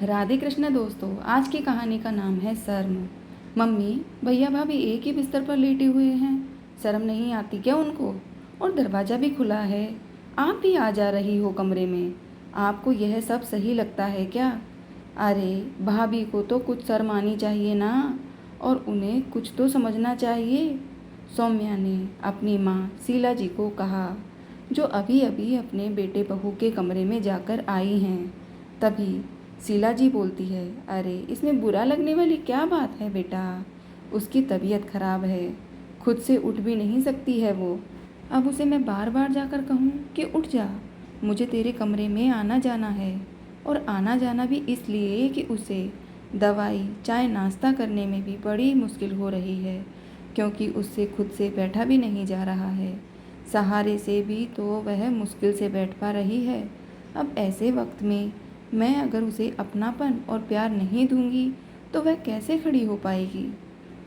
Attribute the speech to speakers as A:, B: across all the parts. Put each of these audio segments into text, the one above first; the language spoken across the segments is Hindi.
A: राधे कृष्ण दोस्तों, आज की कहानी का नाम है शर्म। मम्मी, भैया भाभी एक ही बिस्तर पर लेटे हुए हैं। शर्म नहीं आती क्या उनको? और दरवाज़ा भी खुला है। आप भी आ जा रही हो कमरे में। आपको यह सब सही लगता है क्या? अरे, भाभी को तो कुछ शर्म आनी चाहिए ना, और उन्हें कुछ तो समझना चाहिए। सौम्या ने अपनी माँ शीला जी को कहा, जो अभी अभी अपने बेटे बहू के कमरे में जाकर आई हैं। तभी शीला जी बोलती है, अरे इसमें बुरा लगने वाली क्या बात है बेटा? उसकी तबीयत खराब है, खुद से उठ भी नहीं सकती है वो। अब उसे मैं बार बार जाकर कहूँ कि उठ जा, मुझे तेरे कमरे में आना जाना है। और आना जाना भी इसलिए कि उसे दवाई चाय नाश्ता करने में भी बड़ी मुश्किल हो रही है, क्योंकि उससे खुद से बैठा भी नहीं जा रहा है। सहारे से भी तो वह मुश्किल से बैठ पा रही है। अब ऐसे वक्त में मैं अगर उसे अपनापन और प्यार नहीं दूंगी तो वह कैसे खड़ी हो पाएगी?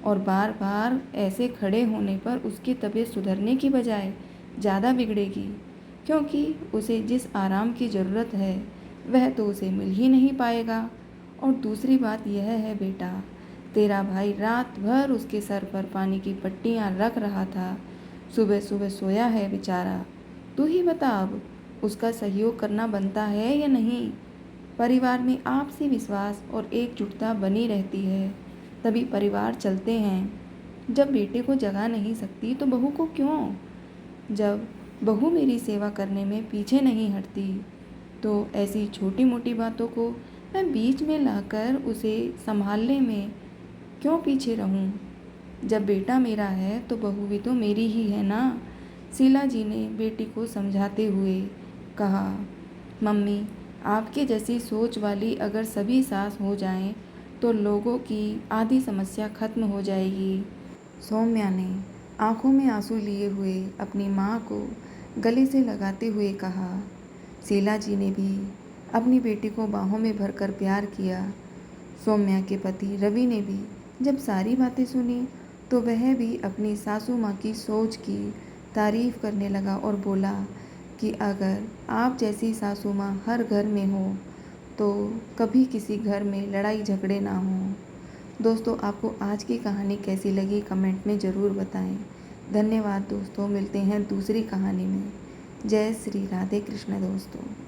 A: और बार बार ऐसे खड़े होने पर उसकी तबीयत सुधरने की बजाय ज़्यादा बिगड़ेगी, क्योंकि उसे जिस आराम की ज़रूरत है वह तो उसे मिल ही नहीं पाएगा। और दूसरी बात यह है बेटा, तेरा भाई रात भर उसके सर पर पानी की पट्टियाँ रख रहा था, सुबह सुबह सोया है बेचारा। तू ही बता, अब उसका सहयोग करना बनता है या नहीं? परिवार में आपसी विश्वास और एकजुटता बनी रहती है, तभी परिवार चलते हैं। जब बेटे को जगा नहीं सकती तो बहू को क्यों? जब बहू मेरी सेवा करने में पीछे नहीं हटती तो ऐसी छोटी मोटी बातों को मैं बीच में लाकर उसे संभालने में क्यों पीछे रहूं? जब बेटा मेरा है तो बहू भी तो मेरी ही है ना। शीला जी ने बेटी को समझाते हुए कहा, मम्मी, आपके जैसी सोच वाली अगर सभी सास हो जाएं तो लोगों की आधी समस्या खत्म हो जाएगी। सौम्या ने आंखों में आंसू लिए हुए अपनी माँ को गले से लगाते हुए कहा। शीला जी ने भी अपनी बेटी को बाहों में भरकर प्यार किया। सौम्या के पति रवि ने भी जब सारी बातें सुनी तो वह भी अपनी सासू माँ की सोच की तारीफ करने लगा और बोला कि अगर आप जैसी सासू माँ हर घर में हो तो कभी किसी घर में लड़ाई झगड़े ना हो। दोस्तों, आपको आज की कहानी कैसी लगी कमेंट में ज़रूर बताएं। धन्यवाद दोस्तों, मिलते हैं दूसरी कहानी में। जय श्री राधे कृष्ण दोस्तों।